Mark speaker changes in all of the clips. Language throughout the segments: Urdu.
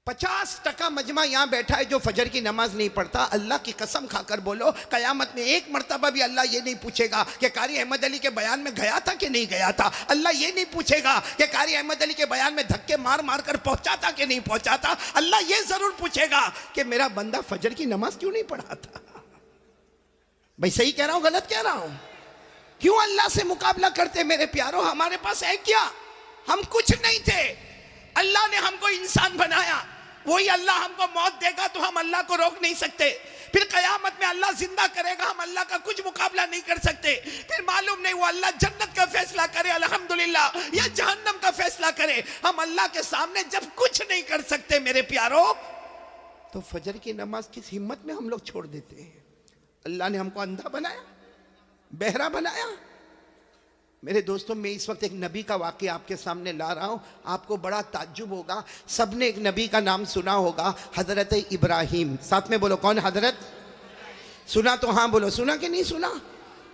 Speaker 1: 50% مجمع یہاں بیٹھا ہے جو فجر کی نماز نہیں پڑھتا. اللہ کی قسم کھا کر بولو قیامت میں ایک مرتبہ بھی اللہ یہ نہیں پوچھے گا کہ قاری احمد علی کے بیان میں گیا تھا کہ نہیں گیا تھا. اللہ یہ نہیں پوچھے گا کہ قاری احمد علی کے بیان میں دھکے مار مار کر پہنچا تھا کہ نہیں پہنچا تھا. اللہ یہ ضرور پوچھے گا کہ میرا بندہ فجر کی نماز کیوں نہیں پڑھا تھا. بھائی صحیح کہہ رہا ہوں غلط کہہ رہا ہوں؟ کیوں اللہ سے مقابلہ کرتے میرے پیاروں؟ ہمارے پاس ہے کیا؟ ہم کچھ نہیں تھے. اللہ نے ہم کو انسان بنایا. وہی اللہ ہم کو موت دے گا تو ہم اللہ کو روک نہیں سکتے. پھر قیامت میں اللہ زندہ کرے گا, ہم اللہ کا کچھ مقابلہ نہیں کر سکتے. پھر معلوم نہیں وہ اللہ جنت کا فیصلہ کرے الحمدللہ یا جہنم کا فیصلہ کرے, ہم اللہ کے سامنے جب کچھ نہیں کر سکتے میرے پیاروں, تو فجر کی نماز کس ہمت میں ہم لوگ چھوڑ دیتے ہیں. اللہ نے ہم کو اندھا بنایا, بہرا بنایا. میرے دوستوں میں اس وقت ایک نبی کا واقعہ آپ کے سامنے لا رہا ہوں. آپ کو بڑا تعجب ہوگا. سب نے ایک نبی کا نام سنا ہوگا, حضرت ابراہیم. ساتھ میں بولو کون حضرت؟ سنا تو ہاں بولو, سنا کہ نہیں سنا؟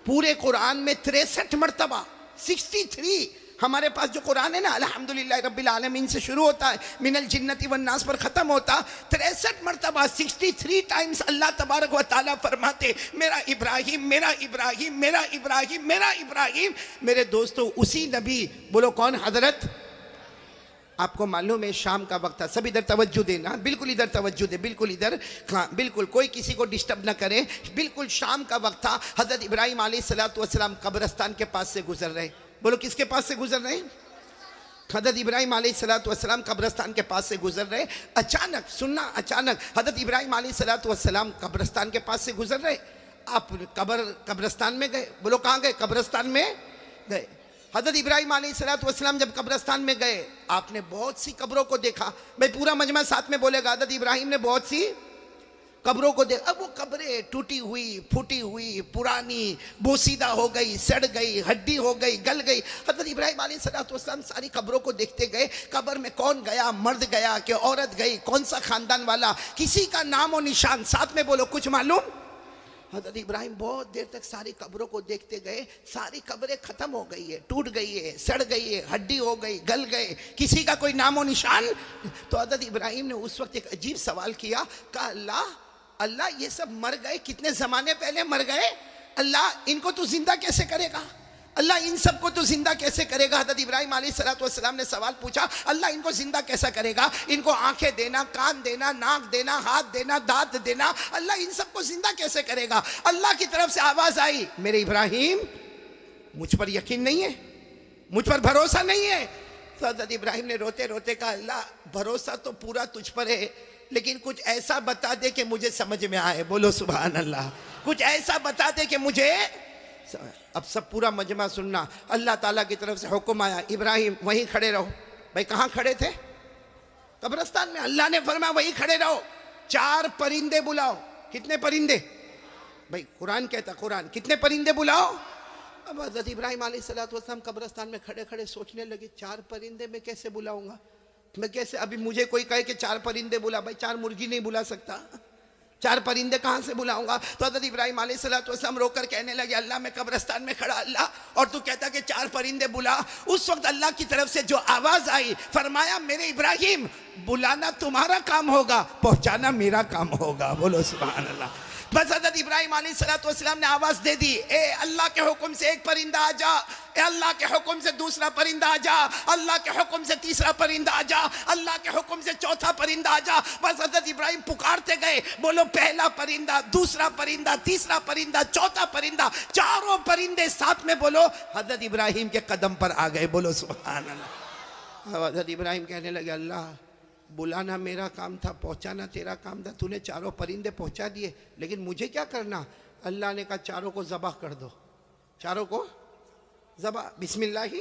Speaker 1: پورے قرآن میں 63 مرتبہ 63 ہمارے پاس جو قرآن ہے نا الحمدللہ رب العالمین سے شروع ہوتا ہے, من الجنت والناس پر ختم ہوتا. 63 مرتبہ 63 ٹائمز اللہ تبارک و تعالیٰ فرماتے میرا ابراہیم میرا ابراہیم میرا ابراہیم میرا ابراہیم. میرے دوستو اسی نبی, بولو کون حضرت؟ آپ کو معلوم ہے شام کا وقت تھا. سب ادھر توجہ دینا, بالکل ادھر توجہ دے, بالکل ادھر, ہاں بالکل کوئی کسی کو ڈسٹرب نہ کرے. بالکل شام کا وقت تھا. حضرت ابراہیم علیہ السلام قبرستان کے پاس سے گزر رہے. بولو کس کے پاس سے گزر رہے ہیں؟ حضرت ابراہیم علیہ السلام قبرستان کے پاس سے گزر رہے. اچانک سننا, اچانک حضرت ابراہیم علیہ السلام قبرستان کے پاس سے گزر رہے. آپ قبرستان میں گئے. بولو کہاں گئے؟ قبرستان میں گئے. حضرت ابراہیم علیہ السلام جب قبرستان میں گئے, آپ نے بہت سی قبروں کو دیکھا. بھئی پورا مجمع ساتھ میں بولے گا, حضرت ابراہیم نے بہت سی قبروں کو دیکھا. اب وہ قبریں ٹوٹی ہوئی, پھوٹی ہوئی, پرانی, بوسیدہ ہو گئی, سڑ گئی, ہڈی ہو گئی, گل گئی. حضرت ابراہیم علیہ السلام ساری قبروں کو دیکھتے گئے. قبر میں کون گیا, مرد گیا کہ عورت گئی, کون سا خاندان والا, کسی کا نام و نشان. ساتھ میں بولو کچھ معلوم. حضرت ابراہیم بہت دیر تک ساری قبروں کو دیکھتے گئے. ساری قبریں ختم ہو گئی ہے, ٹوٹ گئی ہے, سڑ گئی ہے, ہڈی ہو گئی, گل گئے, کسی کا کوئی نام و نشان. تو حضرت ابراہیم نے اس وقت ایک عجیب سوال کیا. کہا اللہ یہ سب مر گئے, کتنے زمانے پہلے مر گئے. اللہ ان کو تو زندہ کیسے کرے گا؟ اللہ ان سب کو تو زندہ کیسے کرے گا؟ حضرت ابراہیم علیہ السلام نے سوال پوچھا, اللہ ان کو زندہ کیسا کرے گا؟ ان کو آنکھیں دینا, کان دینا, ناک دینا, ہاتھ دینا, دانت دینا, اللہ ان سب کو زندہ کیسے کرے گا؟ اللہ کی طرف سے آواز آئی, میرے ابراہیم مجھ پر یقین نہیں ہے, مجھ پر بھروسہ نہیں ہے. تو حضرت ابراہیم نے روتے روتے کہا, اللہ بھروسہ تو پورا تجھ پر ہے, لیکن کچھ ایسا بتا دے کہ مجھے سمجھ میں آئے. بولو سبحان اللہ. کچھ ایسا بتا دے کہ مجھے. اب سب پورا مجمع سننا. اللہ تعالیٰ کی طرف سے حکم آیا, ابراہیم وہیں کھڑے رہو. بھائی کہاں کھڑے تھے؟ قبرستان میں. اللہ نے فرمایا وہیں کھڑے رہو. 4 پرندے بلاؤ. کتنے پرندے؟ بھائی قرآن کہتا, قرآن کتنے پرندے بلاؤ. اب حضرت ابراہیم علیہ السلام قبرستان میں کھڑے کھڑے سوچنے لگے, 4 پرندے میں کیسے بلاؤں گا, میں کیسے. ابھی مجھے کوئی کہے کہ 4 پرندے بلا, بھائی 4 مرغی نہیں بلا سکتا, 4 پرندے کہاں سے بلاؤں گا. تو حضرت ابراہیم علیہ السلام رو کر کہنے لگے, اللہ میں قبرستان میں کھڑا اللہ, اور تو کہتا کہ 4 پرندے بلا. اس وقت اللہ کی طرف سے جو آواز آئی, فرمایا میرے ابراہیم بلانا تمہارا کام ہوگا, پہنچانا میرا کام ہوگا. بولو سبحان اللہ. بس حضرت ابراہیم علیہ السلام نے آواز دے دی, اے اللہ کے حکم سے 1 پرندہ آ جا, اے اللہ کے حکم سے 2 پرندہ آ جا, اللہ کے حکم سے 3 پرندہ آ جا, اللہ کے حکم سے 4 پرندہ آ جا. بس حضرت ابراہیم پکارتے گئے, بولو پہلا پرندہ, 2 پرندہ, 3 پرندہ, 4 پرندہ, 4 پرندے ساتھ میں بولو حضرت ابراہیم کے قدم پر آ گئے. بولو سبحان اللہ. حضرت ابراہیم کہنے لگے, اللہ بلانا میرا کام تھا, پہنچانا تیرا کام تھا, تو نے 4 پرندے پہنچا دیے, لیکن مجھے کیا کرنا؟ اللہ نے کہا 4 کو ذبح کر دو. 4 کو ذبح, بسم اللہ.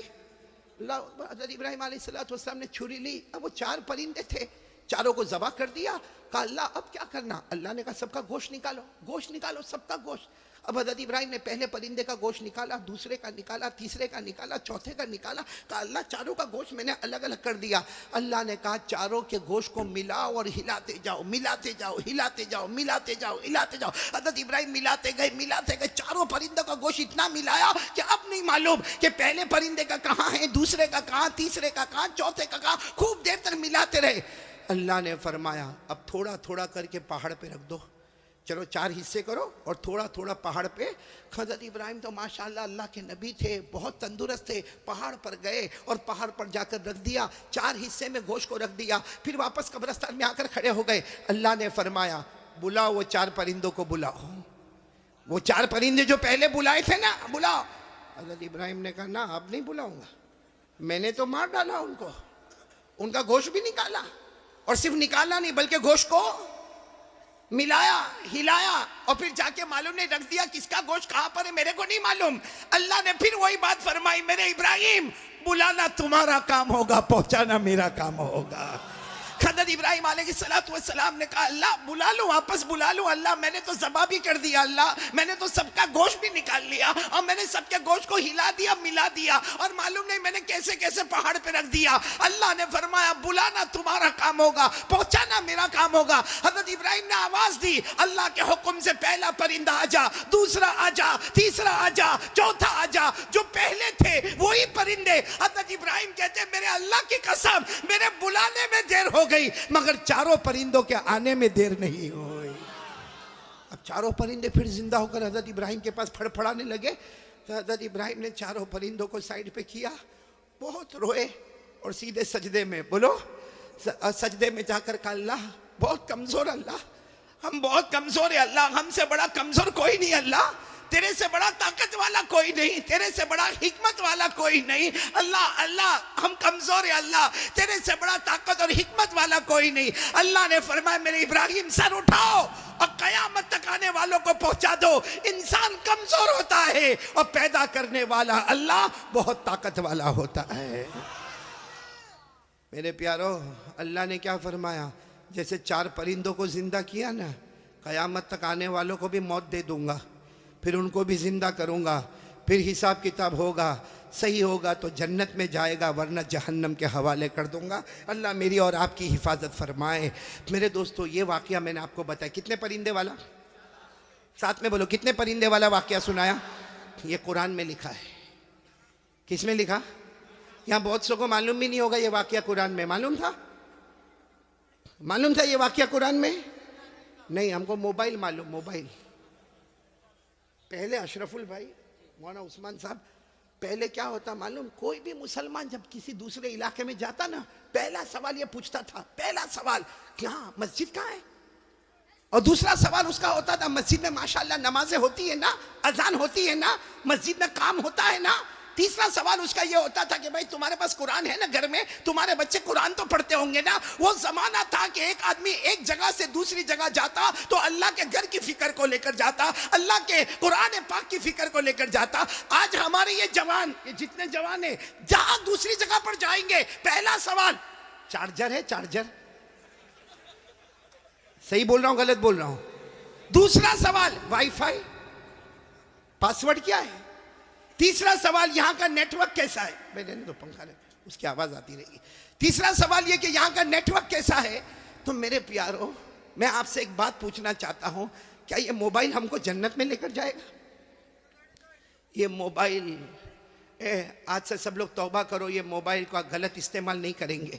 Speaker 1: حضرت ابراہیم علیہ السلام نے چھری لی. اب وہ 4 پرندے تھے, 4 کو ذبح کر دیا. کہا اللہ اب کیا کرنا؟ اللہ نے کہا سب کا گوشت نکالو, گوشت نکالو, سب کا گوشت. اب حضرت ابراہیم نے پہلے پرندے کا گوشت نکالا, 2 کا نکالا, 3 کا نکالا, 4 کا نکالا. کہا اللہ 4 کا گوشت میں نے الگ الگ کر دیا. اللہ نے کہا 4 کے گوشت کو ملاؤ اور ہلاتے جاؤ, ملاتے جاؤ, ہلاتے جاؤ, ملاتے جاؤ, ہلاتے جاؤ. حضرت ابراہیم ملاتے گئے, ملاتے گئے, 4 پرندوں کا گوشت اتنا ملایا کہ اب نہیں معلوم کہ پہلے پرندے کا کہاں ہے, 2 کا کہاں, 3 کا کہاں, 4 کا کہاں. خوب دیر تک ملاتے رہے. اللہ نے فرمایا اب تھوڑا تھوڑا کر کے پہاڑ پہ رکھ دو، چلو 4 حصے کرو اور تھوڑا تھوڑا پہاڑ پہ۔ حضرت ابراہیم تو ماشاءاللہ اللہ کے نبی تھے، بہت تندرست تھے، پہاڑ پر گئے اور پہاڑ پر جا کر رکھ دیا، 4 حصے میں گوشت کو رکھ دیا، پھر واپس قبرستان میں آ کر کھڑے ہو گئے۔ اللہ نے فرمایا بلاؤ وہ 4 پرندوں کو، بلاؤ وہ 4 پرندے جو پہلے بلائے تھے نا، بلاؤ۔ حضرت ابراہیم نے کہا نا اب نہیں بلاؤں گا، میں نے تو مار ڈالا ان کو، ان کا گوشت بھی نکالا، اور صرف نکالا نہیں بلکہ گوشت کو ملایا، ہلایا، اور پھر جا کے معلوم نہیں رکھ دیا کس کا گوشت کہاں پر ہے میرے کو نہیں معلوم۔ اللہ نے پھر وہی بات فرمائی، میرے ابراہیم بلانا تمہارا کام ہوگا، پہنچانا میرا کام ہوگا۔ حضرت ابراہیم علیہ السلام نے کہا اللہ بلا لوں، واپس بلا لوں، اللہ میں نے تو ذبح بھی کر دیا، اللہ میں نے تو سب کا گوشت بھی نکال لیا، اور میں نے سب کے گوشت کو ہلا دیا، ملا دیا، اور معلوم نہیں میں نے کیسے کیسے پہاڑ پہ رکھ دیا۔ اللہ نے فرمایا بلانا تمہارا کام ہوگا، پہنچانا میرا کام ہوگا۔ حضرت ابراہیم نے آواز دی، اللہ کے حکم سے پہلا پرندہ آ جا، دوسرا آ جا، تیسرا آ جا، چوتھا آ جا، جو پہلے تھے وہی پرندے۔ حضرت ابراہیم کہتے ہیں میرے اللہ کی قسم میرے بلانے میں دیر ہو گئی مگر 4 پرندوں کے آنے میں دیر نہیں ہوئی۔ اب 4 پرندے پھر زندہ ہو کر حضرت ابراہیم کے پاس پھڑ پھڑانے لگے، تو حضرت ابراہیم نے 4 پرندوں کو سائیڈ پہ کیا، بہت روئے اور سیدھے سجدے میں، بولو سجدے میں جا کر کہا اللہ بہت کمزور، اللہ ہم بہت کمزور ہیں، اللہ ہم سے بڑا کمزور کوئی نہیں، اللہ تیرے سے بڑا طاقت والا کوئی نہیں، تیرے سے بڑا حکمت والا کوئی نہیں، اللہ اللہ ہم کمزور ہیں، اللہ تیرے سے بڑا طاقت اور حکمت والا کوئی نہیں۔ اللہ نے فرمایا میرے ابراہیم سر اٹھاؤ اور قیامت تک آنے والوں کو پہنچا دو، انسان کمزور ہوتا ہے اور پیدا کرنے والا اللہ بہت طاقت والا ہوتا ہے۔ میرے پیارو اللہ نے کیا فرمایا، جیسے 4 پرندوں کو زندہ کیا نا، قیامت تک آنے والوں کو بھی موت دے دوں گا، پھر ان کو بھی زندہ کروں گا، پھر حساب کتاب ہوگا، صحیح ہوگا تو جنت میں جائے گا ورنہ جہنم کے حوالے کر دوں گا۔ اللہ میری اور آپ کی حفاظت فرمائے۔ میرے دوستو یہ واقعہ میں نے آپ کو بتایا، کتنے پرندے والا؟ ساتھ میں بولو کتنے پرندے والا واقعہ سنایا؟ یہ قرآن میں لکھا ہے۔ کس میں لکھا؟ یہاں بہت سو کو معلوم بھی نہیں ہوگا یہ واقعہ قرآن میں، معلوم تھا؟ معلوم تھا یہ واقعہ قرآن میں؟ نہیں، ہم کو موبائل معلوم، موبائل۔ پہلے اشرف البھائی مولانا عثمان صاحب، پہلے کیا ہوتا معلوم، کوئی بھی مسلمان جب کسی دوسرے علاقے میں جاتا نا، پہلا سوال یہ پوچھتا تھا، پہلا سوال کہاں مسجد کہاں ہے، اور دوسرا سوال اس کا ہوتا تھا مسجد میں ماشاءاللہ نمازیں ہوتی ہے نا، اذان ہوتی ہے نا، مسجد میں کام ہوتا ہے نا۔ تیسرا سوال اس کا یہ ہوتا تھا کہ بھائی تمہارے پاس قرآن ہے نا گھر میں، تمہارے بچے قرآن تو پڑھتے ہوں گے نا۔ وہ زمانہ تھا کہ ایک آدمی ایک جگہ سے دوسری جگہ جاتا تو اللہ کے گھر کی فکر کو لے کر جاتا، اللہ کے قرآن پاک کی فکر کو لے کر جاتا۔ آج ہمارے یہ جوان، یہ جتنے جوان ہیں جہاں دوسری جگہ پر جائیں گے، پہلا سوال چارجر ہے، چارجر، صحیح بول رہا ہوں غلط بول رہا ہوں؟ دوسرا سوال وائی فائی، پاسورڈ کیا ہے؟ تیسرا سوال یہاں کا نیٹ ورک کیسا ہے؟ میں نے تو پنکھا لے اس کی آواز آتی رہے گی۔ تیسرا سوال یہ کہ یہاں کا نیٹ ورک کیسا ہے؟ تو میرے پیارو میں آپ سے ایک بات پوچھنا چاہتا ہوں، کیا یہ موبائل ہم کو جنت میں لے کر جائے گا؟ یہ موبائل آج سے سب لوگ توبہ کرو، یہ موبائل کا غلط استعمال نہیں کریں گے۔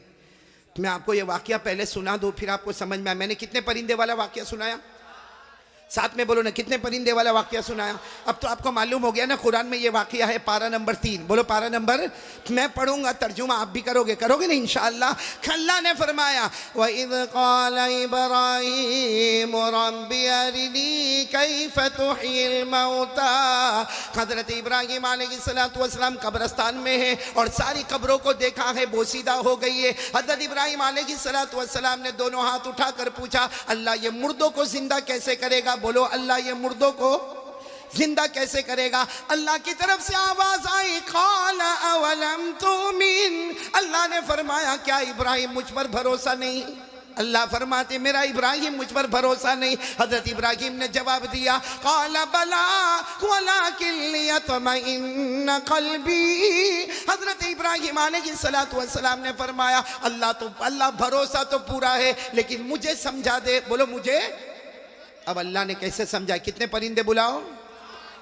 Speaker 1: میں آپ کو یہ واقعہ پہلے سنا دوں پھر آپ کو سمجھ میں آیا۔ میں نے کتنے پرندے والا واقعہ سنایا؟ ساتھ میں بولو نا کتنے پرندے والا واقعہ سنایا؟ اب تو آپ کو معلوم ہو گیا نا قرآن میں یہ واقعہ ہے پارہ نمبر 3، بولو پارہ نمبر، میں پڑھوں گا ترجمہ آپ بھی کرو گے نا انشاءاللہ۔ اللہ نے فرمایا وَإِذْ قَالَ إِبْرَاهِيمُ رَبِّ أَرِنِي كَيْفَ تُحْيِي الْمَوْتَى۔ حضرت ابراہیم علیہ السلام قبرستان میں ہے اور ساری قبروں کو دیکھا ہے بوسیدہ ہو گئی ہے۔ حضرت ابراہیم علیہ السلام نے دونوں ہاتھ اٹھا کر پوچھا اللہ یہ مردوں کو زندہ کیسے کرے گا؟ بولو اللہ یہ مردوں کو زندہ کیسے کرے گا؟ اللہ کی طرف سے آواز آئی قال اولم تؤمن، اللہ نے فرمایا کیا ابراہیم مجھ پر بھروسہ نہیں؟ اللہ فرماتے میرا ابراہیم مجھ پر بھروسہ نہیں۔ حضرت ابراہیم نے جواب دیا قال بلا ولکن لیطمئن قلبی۔ حضرت ابراہیم علیہ السلام نے فرمایا اللہ بھروسہ تو پورا ہے لیکن مجھے سمجھا دے، بولو مجھے۔ اب اللہ نے کیسے سمجھا؟ کتنے پرندے بلاؤ؟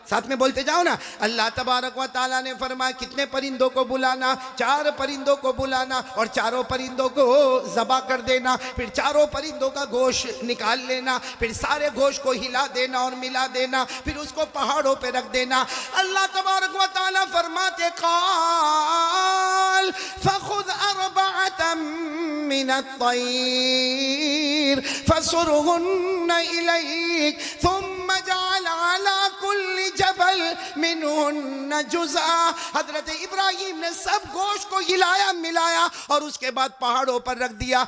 Speaker 1: ساتھ میں بولتے جاؤ نا. اللہ تبارک و تعالیٰ نے فرمایا کتنے پرندوں کو بلانا؟ 4 پرندوں کو بلانا اور 4 پرندوں کو ذبح کر دینا. پھر 4 پرندوں کا گوشت نکال لینا. پھر سارے گوشت کو ہلا دینا اور ملا دینا. پھر اس کو پہاڑوں پہ رکھ دینا. اللہ تبارک و تعالیٰ فرماتے قال فخذ 4 من الطير فصرهن إليك ثم جعل على كل جبل منهن جزءا. حضرت ابراہیم نے سب گوشت کو ہلایا ملایا اور اس کے بعد پہاڑوں پر رکھ دیا.